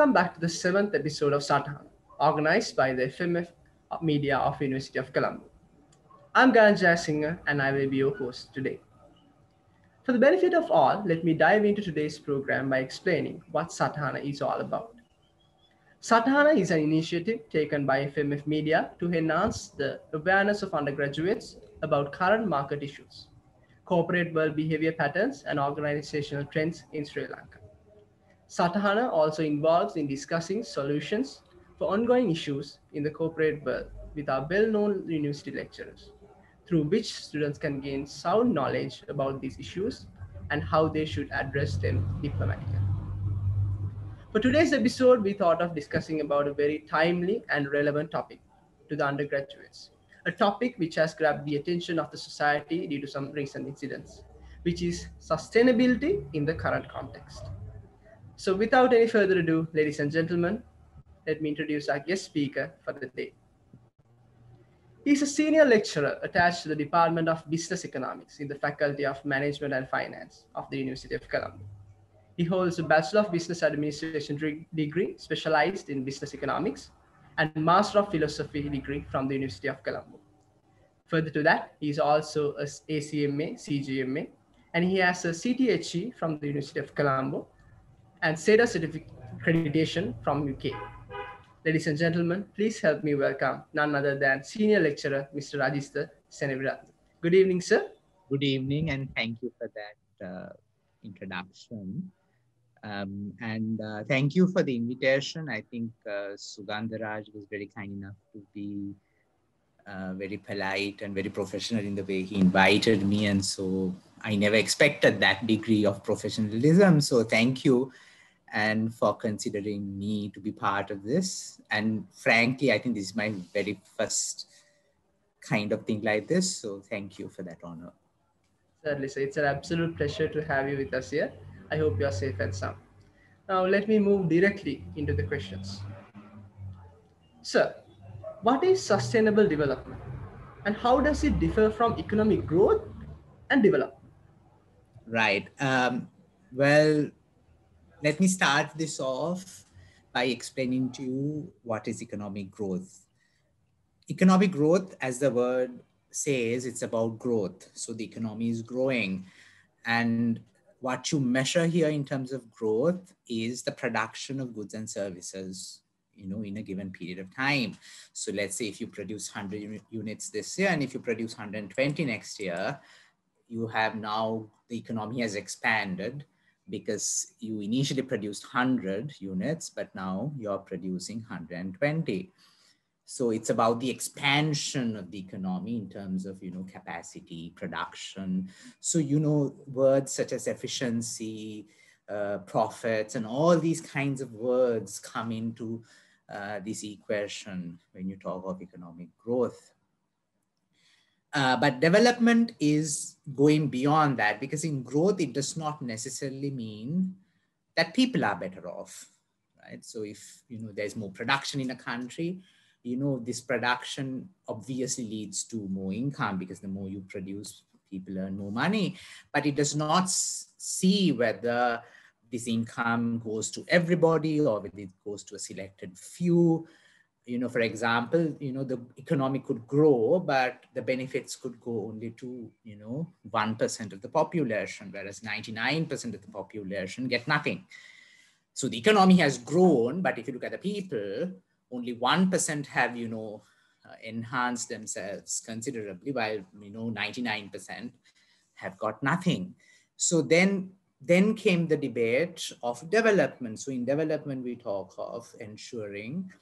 Welcome back to the 7th episode of Satahana, organized by the FMF Media of University of Colombo. I'm Ganjay Singer and I will be your host today. For the benefit of all, let me dive into today's program by explaining what Satahana is all about. Satahana is an initiative taken by FMF Media to enhance the awareness of undergraduates about current market issues, corporate world behavior patterns, and organizational trends in Sri Lanka. Satahana also involves in discussing solutions for ongoing issues in the corporate world with our well-known university lecturers, through which students can gain sound knowledge about these issues and how they should address them diplomatically. For today's episode, we thought of discussing about a very timely and relevant topic to the undergraduates, a topic which has grabbed the attention of the society due to some recent incidents, which is sustainability in the current context. So without any further ado, ladies and gentlemen, let me introduce our guest speaker for the day. He is a senior lecturer attached to the Department of Business Economics in the Faculty of Management and Finance of the University of Colombo. He holds a Bachelor of Business Administration degree specialized in business economics and Master of Philosophy degree from the University of Colombo. Further to that, he is also a ACMA, CGMA, and he has a CTHE from the University of Colombo and SEDA accreditation from UK. Ladies and gentlemen, please help me welcome none other than Senior Lecturer Mr. Rajistha Seneviratne. Good evening, sir. Good evening, and thank you for that introduction. Thank you for the invitation. I think Sugandharaj was very kind enough to be very polite and very professional in the way he invited me. And so I never expected that degree of professionalism. So thank you. And for considering me to be part of this. And frankly, I think this is my very first kind of thing like this. So thank you for that honor. Certainly, sir. It's an absolute pleasure to have you with us here. I hope you are safe and sound. Now, let me move directly into the questions. Sir, what is sustainable development? And how does it differ from economic growth and development? Right. Well, let me start this off by explaining to you what is economic growth. Economic growth, as the word says, it's about growth. So the economy is growing. And what you measure here in terms of growth is the production of goods and services, in a given period of time. So let's say if you produce 100 units this year, and if you produce 120 next year, you have now, the economy has expanded because you initially produced 100 units, but now you're producing 120. So it's about the expansion of the economy in terms of, capacity, production. So, words such as efficiency, profits, and all these kinds of words come into this equation when you talk of economic growth. But development is going beyond that, because in growth, it does not necessarily mean that people are better off, right? So if, there's more production in a country, this production obviously leads to more income, because the more you produce, people earn more money. But it does not see whether this income goes to everybody or whether it goes to a selected few. For example, the economy could grow, but the benefits could go only to, 1% of the population, whereas 99% of the population get nothing. So the economy has grown, but if you look at the people, only 1% have, enhanced themselves considerably, while, 99% have got nothing. So then came the debate of development. So in development, we talk of ensuring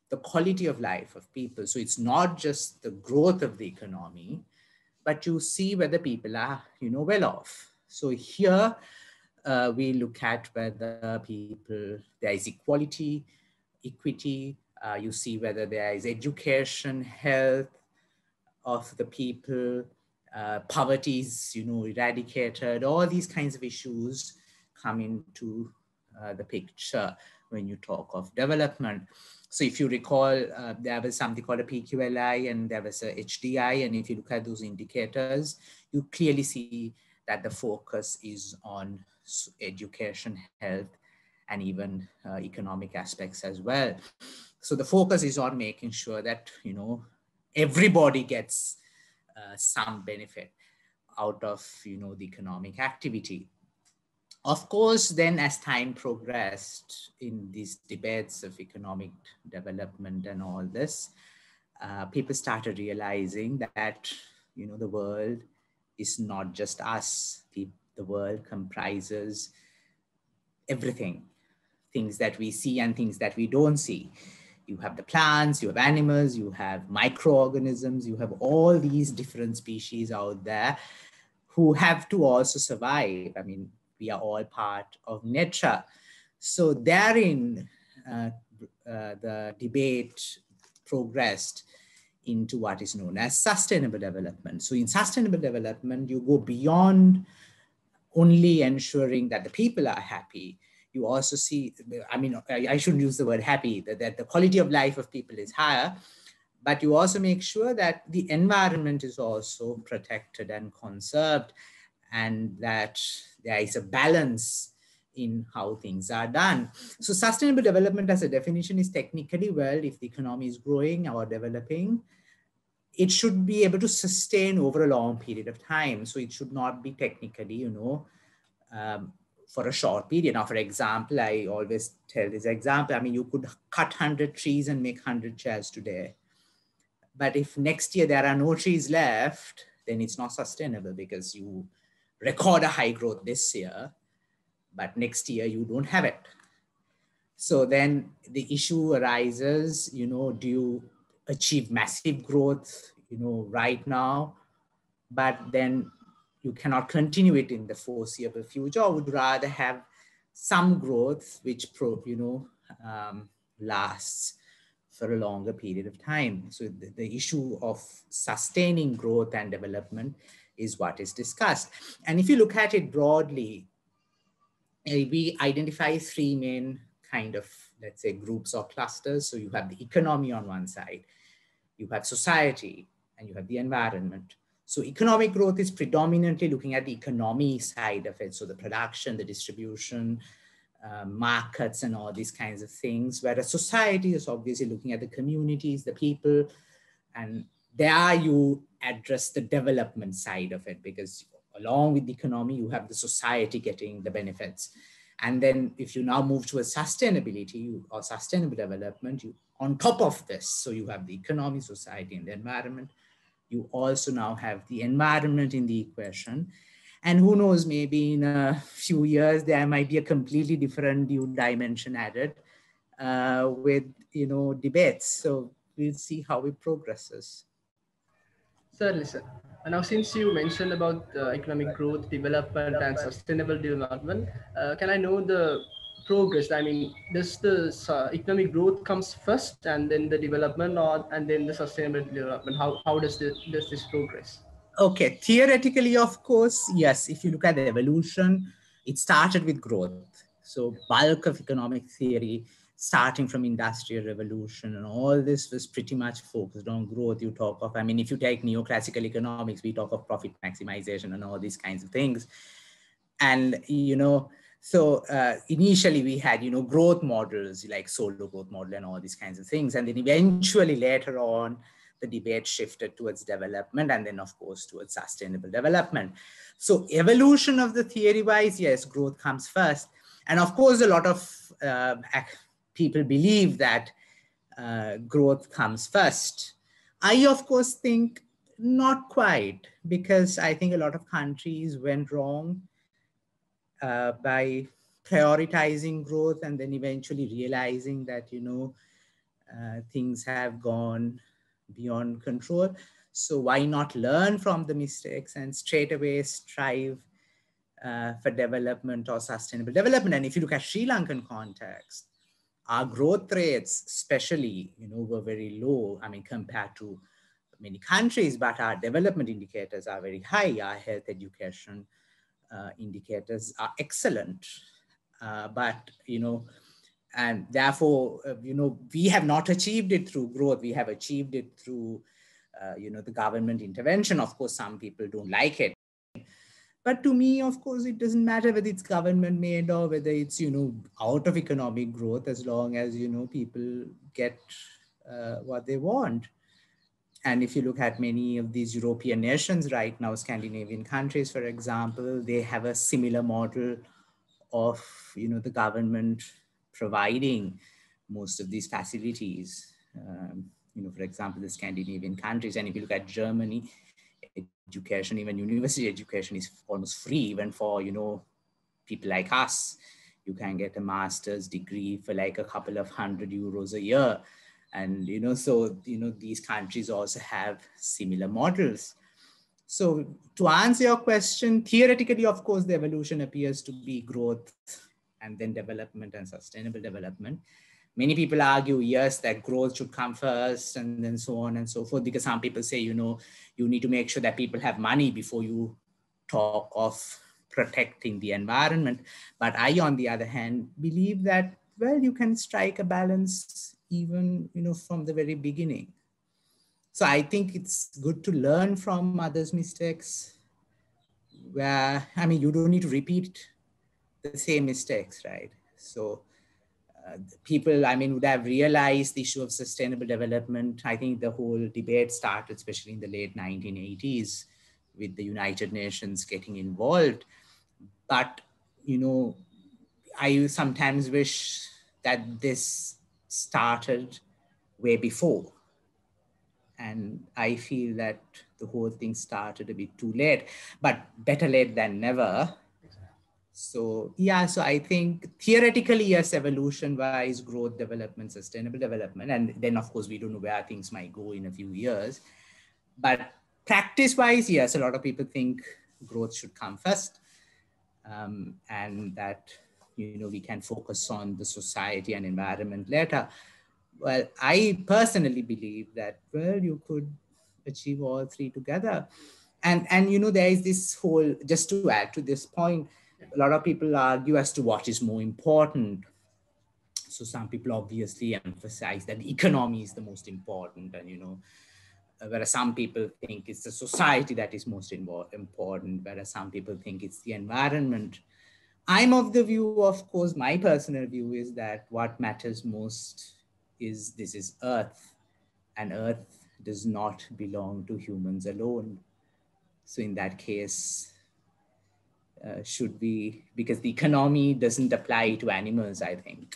the quality of life of people. So it's not just the growth of the economy, but you see whether people are, well off. So here we look at whether there is equality, equity. You see whether there is education, health of the people, poverty is, eradicated. All these kinds of issues come into the picture when you talk of development. So if you recall, there was something called a PQLI and there was a HDI. And if you look at those indicators, you clearly see that the focus is on education, health, and even economic aspects as well. So the focus is on making sure that, everybody gets some benefit out of, the economic activity. Of course, then as time progressed in these debates of economic development and all this, people started realizing that, the world is not just us. The world comprises everything, things that we see and things that we don't see. You have the plants, you have animals, you have microorganisms, you have all these different species out there who have to also survive. I mean, we are all part of nature. So therein, the debate progressed into what is known as sustainable development. So in sustainable development, you go beyond only ensuring that the people are happy. You also see, I mean, I shouldn't use the word happy, that the quality of life of people is higher, but you also make sure that the environment is also protected and conserved, and that there is a balance in how things are done. So sustainable development as a definition is technically, well, if the economy is growing or developing, it should be able to sustain over a long period of time. So it should not be technically, for a short period. Now, for example, I always tell this example. I mean, you could cut 100 trees and make 100 chairs today. But if next year there are no trees left, then it's not sustainable, because you record a high growth this year, but next year you don't have it. So then the issue arises, do you achieve massive growth, right now, but then you cannot continue it in the foreseeable future, or would you rather have some growth which lasts for a longer period of time? So the issue of sustaining growth and development is what is discussed. And if you look at it broadly, we identify three main kind of, let's say, groups or clusters. So you have the economy on one side, you have society, and you have the environment. So economic growth is predominantly looking at the economy side of it. So the production, the distribution, markets, and all these kinds of things. Whereas society is obviously looking at the communities, the people, and there you address the development side of it, because along with the economy, you have the society getting the benefits. And then if you now move towards sustainability or sustainable development, you on top of this, so you have the economy, society, and the environment, you also now have the environment in the equation. And who knows, maybe in a few years, there might be a completely different new dimension added with, debates. So we'll see how it progresses. Certainly, sir. And now, since you mentioned about economic growth, development, and sustainable development, can I know the progress? I mean, does the economic growth comes first, and then the development, or and then the sustainable development? How does this progress? Okay, theoretically, of course, yes. If you look at the evolution, it started with growth. So bulk of economic theory, starting from industrial revolution and all this, was pretty much focused on growth. You talk of, I mean, if you take neoclassical economics, we talk of profit maximization and all these kinds of things. And, so initially we had, growth models like solo growth model and all these kinds of things. And then eventually later on, the debate shifted towards development, and then of course towards sustainable development. So evolution of the theory wise, yes, growth comes first. And of course, a lot of people believe that growth comes first. I, of course, think not quite, because I think a lot of countries went wrong by prioritizing growth and then eventually realizing that, things have gone beyond control. So why not learn from the mistakes and straight away strive for development or sustainable development? And if you look at Sri Lankan context, our growth rates especially, were very low, I mean, compared to many countries, but our development indicators are very high. Our health education indicators are excellent. But, and therefore, we have not achieved it through growth. We have achieved it through, the government intervention. Of course, some people don't like it. But to me, of course, it doesn't matter whether it's government made or whether it's, out of economic growth, as long as, people get what they want. And if you look at many of these European nations right now, Scandinavian countries, for example, they have a similar model of, the government providing most of these facilities. For example, the Scandinavian countries. And if you look at Germany, education, even university education is almost free, even for, people like us. You can get a master's degree for like a couple of €100 a year. And, so, these countries also have similar models. So to answer your question, theoretically, of course, the evolution appears to be growth and then development and sustainable development. Many people argue, yes, that growth should come first and then so on and so forth, because some people say, you need to make sure that people have money before you talk of protecting the environment. But I, on the other hand, believe that, well, you can strike a balance even, from the very beginning. So I think it's good to learn from others' mistakes where, you don't need to repeat the same mistakes, right? So people, would have realized the issue of sustainable development. I think the whole debate started, especially in the late 1980s, with the United Nations getting involved. But, I sometimes wish that this started way before. And I feel that the whole thing started a bit too late, but better late than never. So yeah, so I think theoretically, yes, evolution-wise, growth, development, sustainable development, and then of course we don't know where things might go in a few years. But practice-wise, yes, a lot of people think growth should come first, and that we can focus on the society and environment later. Well, I personally believe that, well, you could achieve all three together. And there is this whole, just to add to this point, a lot of people argue as to what is more important. So some people obviously emphasize that the economy is the most important, and whereas some people think it's the society that is most important, whereas some people think it's the environment. I'm of the view, of course, my personal view is that what matters most is this is Earth, and Earth does not belong to humans alone. So in that case, should be, because the economy doesn't apply to animals, I think.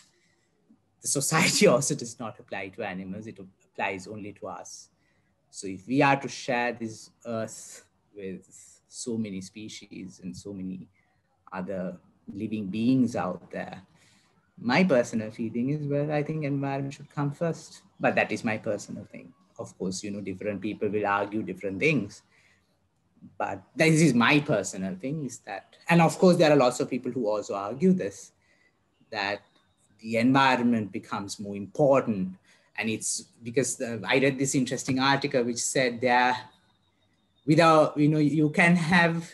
The society also does not apply to animals, it applies only to us. So if we are to share this Earth with so many species and so many other living beings out there, my personal feeling is, well, I think environment should come first. But that is my personal thing. Of course, different people will argue different things. But this is my personal thing, is that, and of course, there are lots of people who also argue this, that the environment becomes more important. And it's because I read this interesting article which said there, without, you can have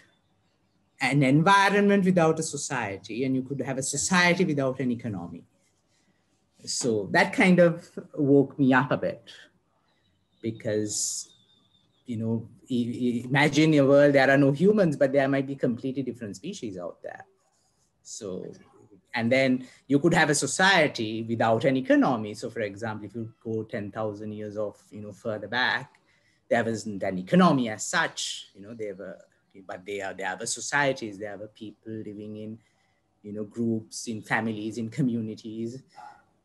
an environment without a society, and you could have a society without an economy. So that kind of woke me up a bit, because, imagine a world there are no humans, but there might be completely different species out there. So, and then you could have a society without an economy. So for example, if you go 10,000 years of, further back, there wasn't an economy as such, they were, but they are societies, there were people living in, groups, in families, in communities,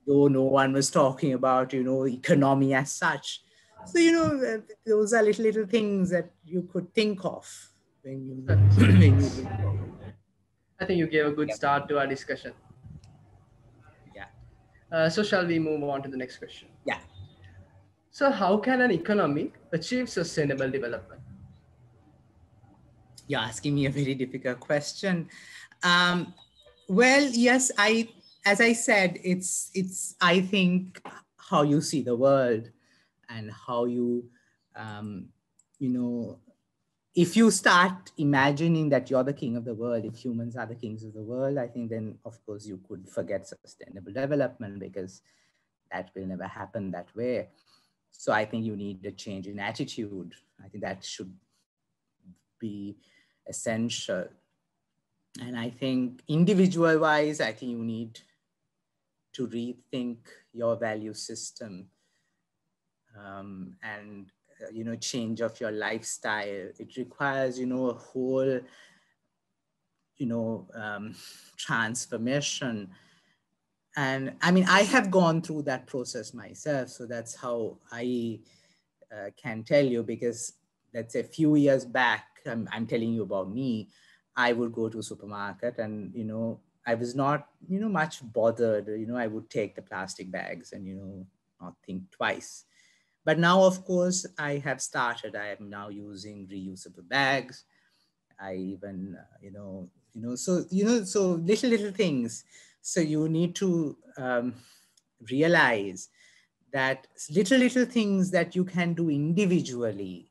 though no one was talking about, economy as such. So, those are little things that you could think of when you, Certainly. when you look forward. I think you gave a good Yep. start to our discussion. Yeah. So shall we move on to the next question? Yeah. So how can an economy achieve sustainable development? You're asking me a very difficult question. Um, well, yes, as I said, I think, how you see the world, and how you, um, you know, if you start imagining that you're the king of the world, if humans are the kings of the world, I think then, of course, you could forget sustainable development, because that will never happen that way. So I think you need a change in attitude. I think that should be essential. And I think individual wise, I think you need to rethink your value system, and change of your lifestyle. It requires a whole transformation. And I mean, I have gone through that process myself, so that's how I can tell you. Because let's say a few years back, I'm telling you about me, I would go to a supermarket, and I was not much bothered. I would take the plastic bags and not think twice. But now, of course, I am now using reusable bags. I even, so little things. So you need to realize that little things that you can do individually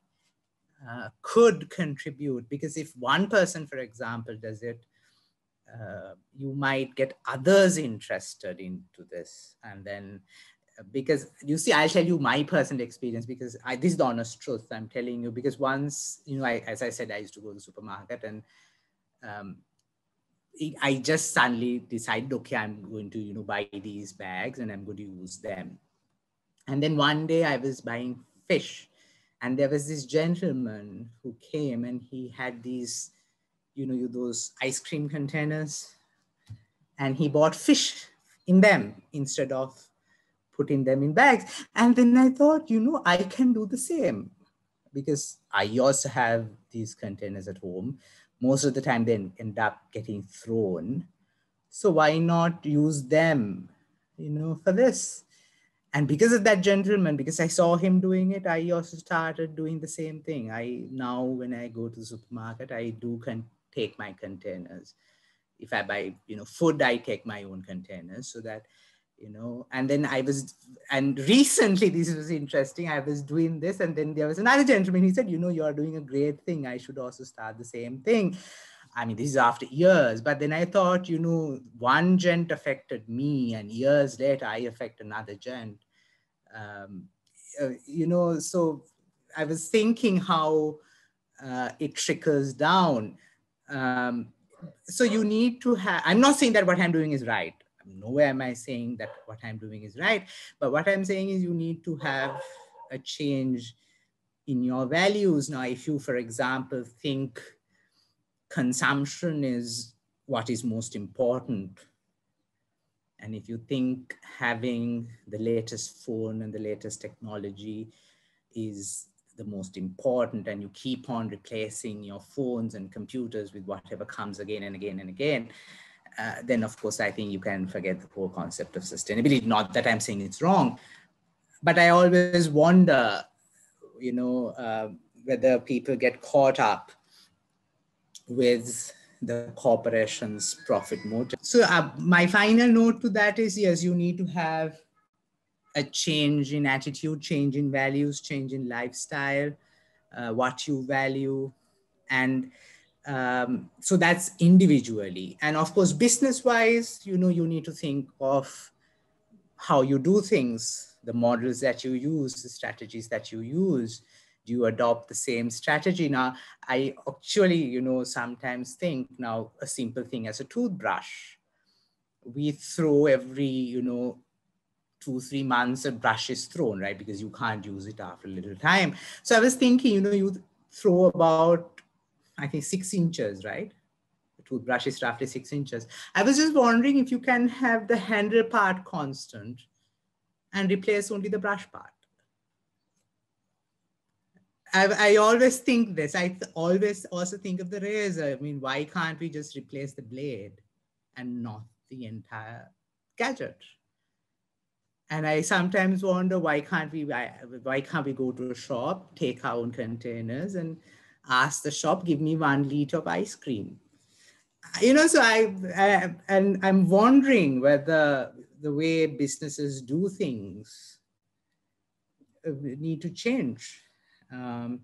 could contribute. Because if one person, for example, does it, you might get others interested into this. And then, because you see, I'll tell you my personal experience, because this is the honest truth I'm telling you. Because once, as I said, I used to go to the supermarket, and um, I just suddenly decided, okay, I'm going to, buy these bags and I'm going to use them. And then one day I was buying fish, and there was this gentleman who came, and he had these, those ice cream containers, and he bought fish in them instead of putting them in bags. And then I thought, I can do the same, because I also have these containers at home. Most of the time they end up getting thrown. So why not use them, for this? And because of that gentleman, because I saw him doing it, I also started doing the same thing. I now, when I go to the supermarket, I do take my containers. If I buy, food, I take my own containers, so that, and then and recently, this was interesting. I was doing this, and then there was another gentleman. He said, you are doing a great thing. I should also start the same thing. I mean, this is after years, but then I thought, one gent affected me, and years later, I affect another gent. Um, so I was thinking how it trickles down. Um, so you need to have, I'm not saying that what I'm doing is right. Nowhere am I saying that what I'm doing is right. But what I'm saying is you need to have a change in your values. Now, if you, for example, think consumption is what is most important, and if you think having the latest phone and the latest technology is the most important, and you keep on replacing your phones and computers with whatever comes again and again and again, then of course I think you can forget the whole concept of sustainability. Not that I'm saying it's wrong, but I always wonder, whether people get caught up with the corporation's profit motive. So my final note to that is, yes, you need to have a change in attitude, change in values, change in lifestyle, what you value. And so that's individually. And of course, business wise, you need to think of how you do things, the models that you use, the strategies that you use. Do you adopt the same strategy? Now, I actually, sometimes think now a simple thing as a toothbrush. We throw every, 2-3 months a brush is thrown, right? Because you can't use it after a little time. So I was thinking, you throw about, I think 6 inches, right? The toothbrush is roughly 6 inches. I was just wondering if you can have the handle part constant and replace only the brush part. I always think this. I always also think of the razor. I mean, why can't we just replace the blade and not the entire gadget? And I sometimes wonder, why can't we go to a shop, take our own containers, and ask the shop, give me 1 liter of ice cream? So and I'm wondering whether the way businesses do things need to change. And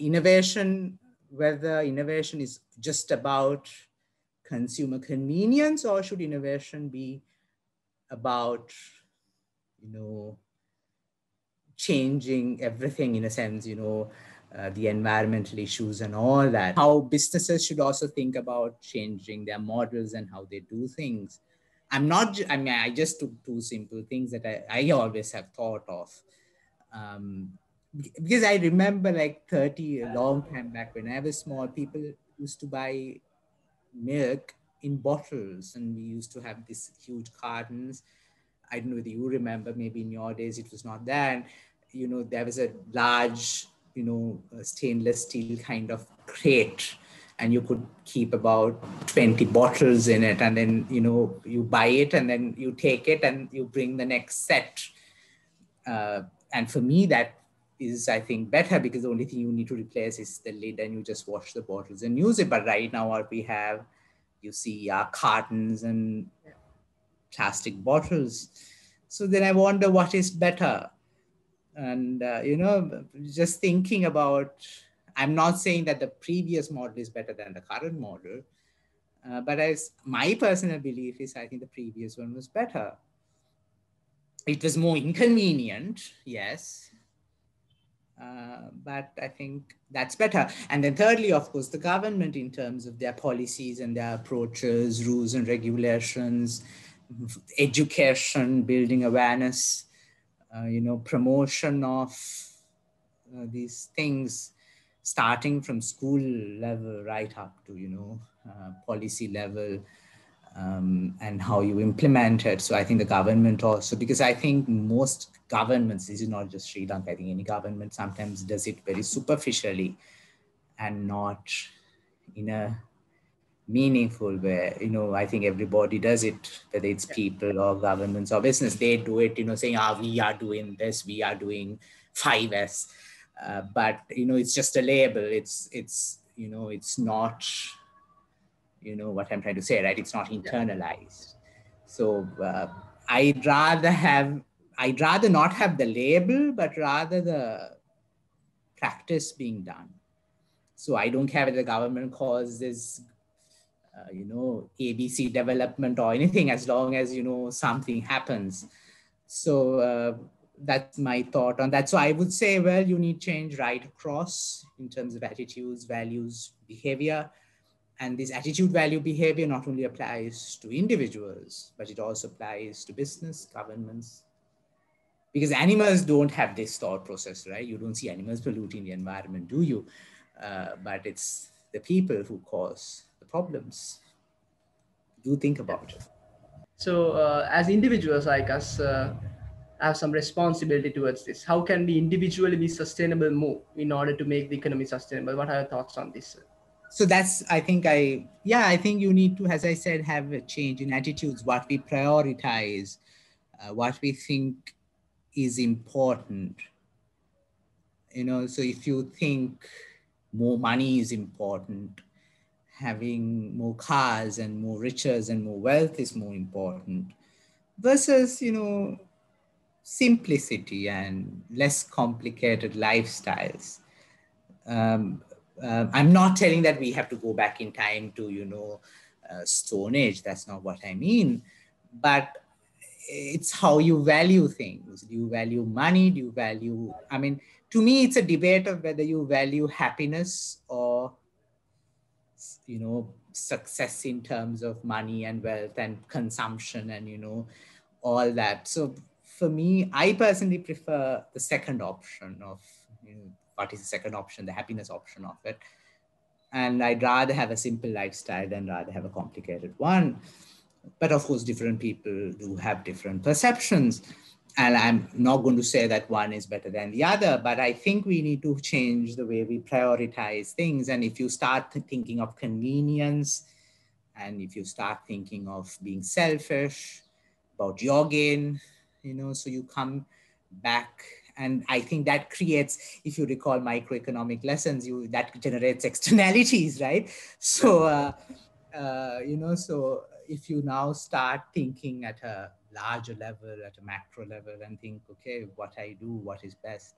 innovation, whether innovation is just about consumer convenience, or should innovation be about, changing everything in a sense, the environmental issues and all that. How businesses should also think about changing their models and how they do things. I mean, I just took two simple things that I always have thought of. Um, because I remember like 30, a long time back when I was small, people used to buy milk in bottles, and we used to have these huge cartons. I don't know whether you remember, maybe in your days it was not there. And, there was a large, stainless steel kind of crate, and you could keep about 20 bottles in it. And then, you buy it and then you take it and you bring the next set. Uh, and for me, that is, I think, better, because the only thing you need to replace is the lid, and you just wash the bottles and use it. But right now, what we have, you see, cartons and Yeah. plastic bottles. So then I wonder what is better. And, just thinking about, I'm not saying that the previous model is better than the current model, but as my personal belief is, I think the previous one was better. It was more inconvenient, yes, but I think that's better. And then thirdly, of course, the government, in terms of their policies and their approaches, rules and regulations, education, building awareness, promotion of these things, starting from school level right up to, policy level, and how you implement it. So I think the government also, because I think most governments, this is not just Sri Lanka, I think any government sometimes does it very superficially and not in a meaningful way. I think everybody does it, whether it's Yeah. people or governments or business, they do it, saying, we are doing this, we are doing 5S. But, it's just a label. It's not, what I'm trying to say, right? It's not Yeah. internalized. So I'd rather have, I'd rather not have the label, but rather the practice being done. So I don't care whether the government calls this, ABC development or anything, as long as, something happens. So that's my thought on that. So I would say, well, you need change right across in terms of attitudes, values, behavior. And this attitude, value, behavior not only applies to individuals, but it also applies to business, governments. Because animals don't have this thought process, right? You don't see animals polluting the environment, do you? But it's the people who cause the problems. Do think Yeah. about it. So, as individuals like us, have some responsibility towards this. How can we individually be sustainable more in order to make the economy sustainable? What are your thoughts on this? So that's, I think you need to, as I said, have a change in attitudes, what we prioritize, what we think is important. So if you think more money is important, having more cars and more riches and more wealth is more important, versus, simplicity and less complicated lifestyles. um, I'm not telling that we have to go back in time to, Stone Age. That's not what I mean. But it's how you value things. Do you value money? Do you value, I mean, to me, it's a debate of whether you value happiness or, success in terms of money and wealth and consumption and, all that. So for me, I personally prefer the second option of, what is the second option, the happiness option of it. And I'd rather have a simple lifestyle than rather have a complicated one. But of course, different people do have different perceptions. And I'm not going to say that one is better than the other, but I think we need to change the way we prioritize things. And if you start thinking of convenience, and if you start thinking of being selfish about your gain, so you come back. And I think that creates, if you recall microeconomic lessons, that generates externalities, right? Yeah. So so if you now start thinking at a larger level, at a macro level, and think, okay, what I do, what is best,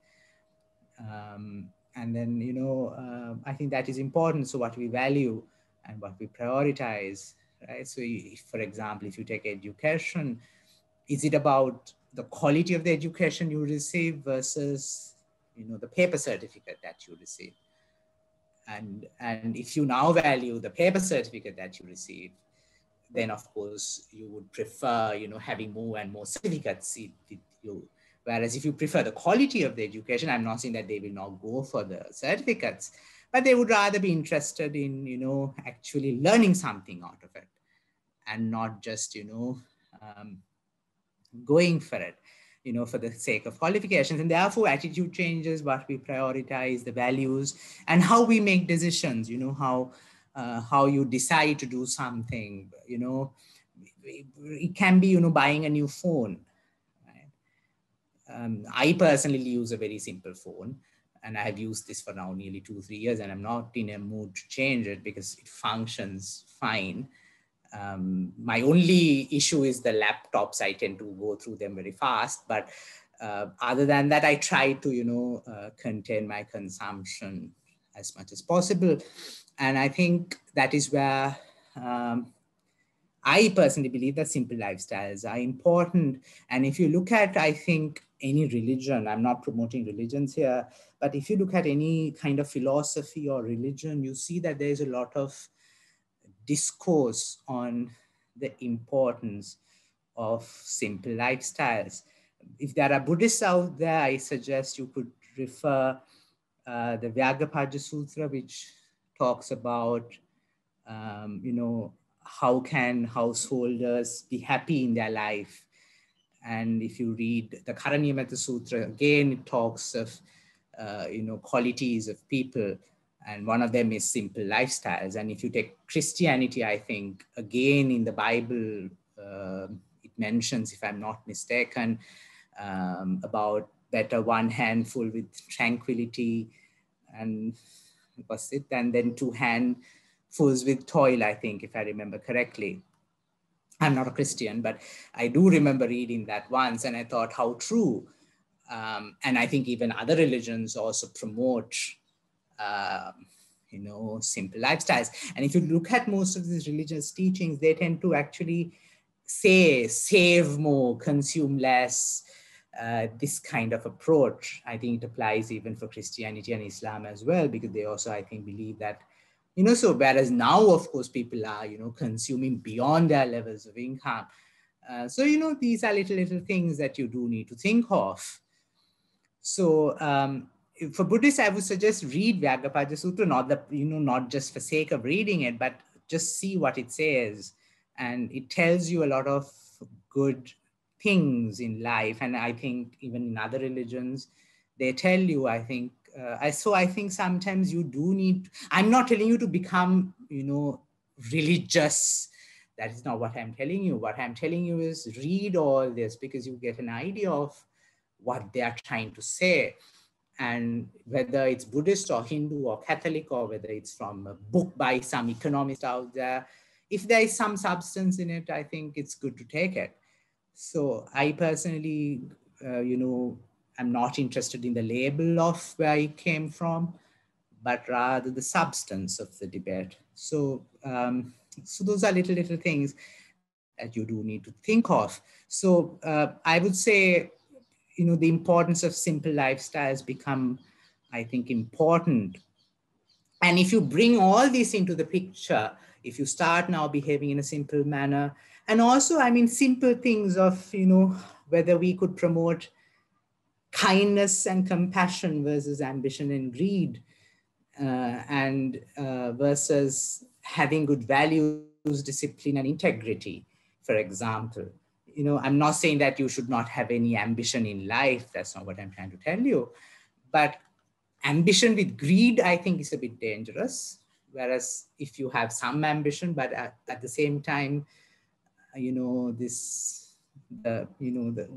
and then, I think that is important. So what we value and what we prioritize, right? So if, for example, if you take education, is it about the quality of the education you receive versus, the paper certificate that you receive. And if you now value the paper certificate that you receive, then of course you would prefer, having more and more certificates with you. Whereas if you prefer the quality of the education, I'm not saying that they will not go for the certificates, but they would rather be interested in, actually learning something out of it, and not just, um, going for it, for the sake of qualifications. And therefore attitude changes, what we prioritize, the values, and how we make decisions, how you decide to do something, it can be, buying a new phone. I personally use a very simple phone, and I have used this for now nearly 2-3 years, and I'm not in a mood to change it because it functions fine. My only issue is the laptops. I tend to go through them very fast, but other than that, I try to, contain my consumption as much as possible. And I think that is where I personally believe that simple lifestyles are important. And if you look at, I think, any religion, I'm not promoting religions here, but if you look at any kind of philosophy or religion, you see that there's a lot of discourse on the importance of simple lifestyles. If there are Buddhists out there, I suggest you could refer the Vyagapaja Sutra, which talks about, how can householders be happy in their life. And if you read the Karaniyamata Sutra, again, it talks of, qualities of people. And one of them is simple lifestyles. And if you take Christianity, I think, again, in the Bible, it mentions, if I'm not mistaken, about better one handful with tranquility, and was it? And then 2 handfuls with toil, I think, if I remember correctly. I'm not a Christian, but I do remember reading that once, and I thought how true. And I think even other religions also promote, simple lifestyles. And if you look at most of these religious teachings, they tend to actually say, save more, consume less, this kind of approach. I think it applies even for Christianity and Islam as well, because they also, I think, believe that, so whereas now, of course, people are, consuming beyond their levels of income. So, these are little things that you do need to think of. So for Buddhists, I would suggest read Vyagapaja Sutra, not just for sake of reading it, but just see what it says. And it tells you a lot of good things in life. And I think even in other religions, they tell you, I think, so I think sometimes you do need, I'm not telling you to become, religious. That is not what I'm telling you. What I'm telling you is read all this, because you get an idea of what they are trying to say. And whether it's Buddhist or Hindu or Catholic, or whether it's from a book by some economist out there, if there is some substance in it, I think it's good to take it. So I personally, I'm not interested in the label of where it came from, but rather the substance of the debate. So, so those are little things that you do need to think of. So I would say, the importance of simple lifestyles become, I think, important. And if you bring all this into the picture, if you start now behaving in a simple manner, and also, I mean, simple things of, whether we could promote kindness and compassion versus ambition and greed, and versus having good values, discipline, and integrity, for example. I'm not saying that you should not have any ambition in life. That's not what I'm trying to tell you. But ambition with greed, I think, is a bit dangerous. Whereas if you have some ambition, but at the same time, the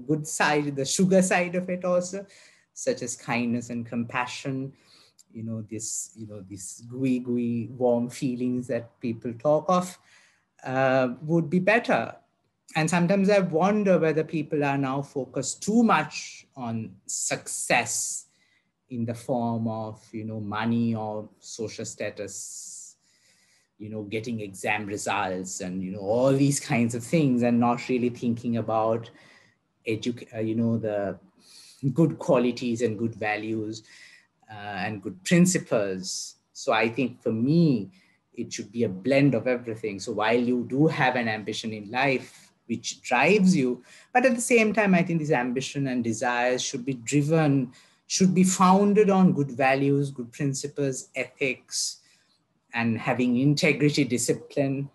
good side, the sugar side of it also, such as kindness and compassion, these gooey, warm feelings that people talk of, would be better. And sometimes I wonder whether people are now focused too much on success in the form of, money or social status, getting exam results and, all these kinds of things, and not really thinking about the good qualities and good values and good principles. So I think for me, it should be a blend of everything. So while you do have an ambition in life which drives you, but at the same time, I think this ambition and desires should be driven, should be founded on good values, good principles, ethics, and having integrity, discipline.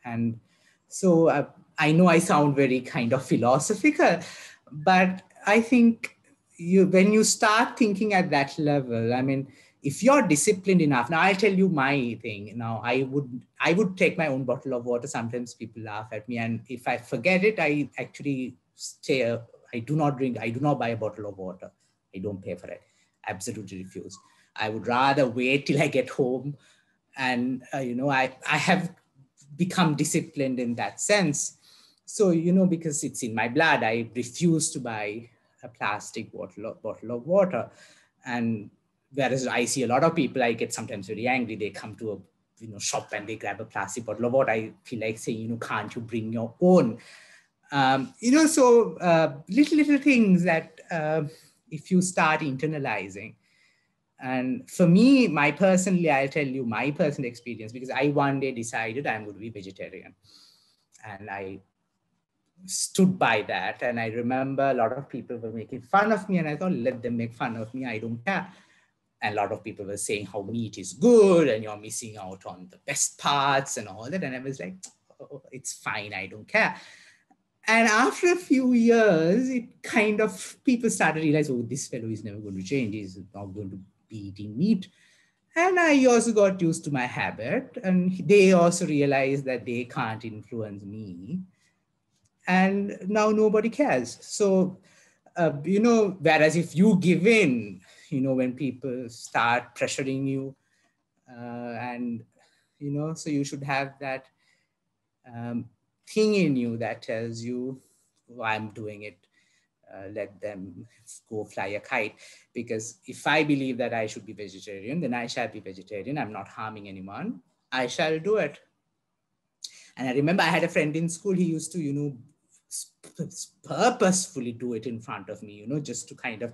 And so I know I sound very kind of philosophical, but I think when you start thinking at that level, I mean, if you're disciplined enough, now I'll tell you my thing. Now I would take my own bottle of water. Sometimes people laugh at me, and if I forget it, I actually stay. I do not drink. I do not buy a bottle of water. I don't pay for it. Absolutely refuse. I would rather wait till I get home, and I have become disciplined in that sense. So because it's in my blood, I refuse to buy a plastic bottle of water. And whereas I see a lot of people, I get sometimes very angry. They come to a shop and they grab a plastic bottle of water. I feel like saying, can't you bring your own? So little things that if you start internalizing. And for me, I'll tell you my personal experience, because I one day decided I'm going to be vegetarian. And I stood by that. And I remember a lot of people were making fun of me, and I thought, let them make fun of me. I don't care. And a lot of people were saying how meat is good and you're missing out on the best parts and all that. And I was like, oh, it's fine. I don't care. And after a few years, it kind of, people started to realize, oh, this fellow is never going to change. He's not going to be eating meat. And I also got used to my habit. And they also realized that they can't influence me. And now nobody cares. So, whereas if you give in, when people start pressuring you, and, so you should have that thing in you that tells you, oh, I'm doing it. Let them go fly a kite. Because if I believe that I should be vegetarian, then I shall be vegetarian. I'm not harming anyone. I shall do it. And I remember I had a friend in school. He used to, purposefully do it in front of me, just to kind of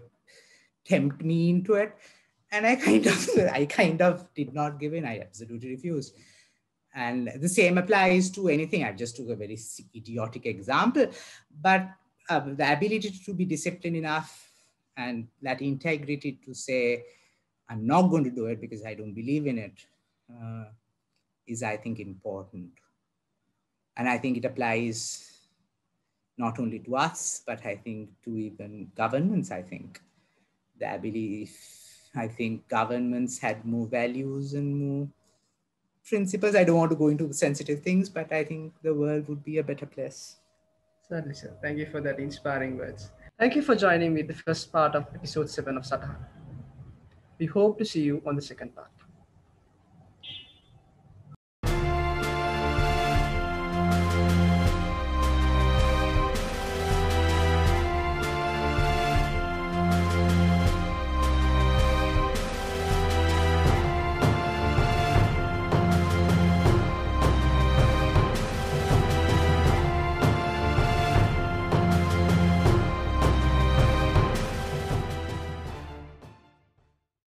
tempt me into it. And I kind of did not give in. I absolutely refused. And the same applies to anything. I just took a very idiotic example, but the ability to be disciplined enough and that integrity to say, I'm not going to do it because I don't believe in it, is, I think, important. And I think it applies not only to us, but I think to even governments. I think I think governments had more values and more principles. I don't want to go into sensitive things, but I think the world would be a better place. Certainly, sir. Thank you for that inspiring words. Thank you for joining me the first part of episode 7 of Satahana. We hope to see you on the second part.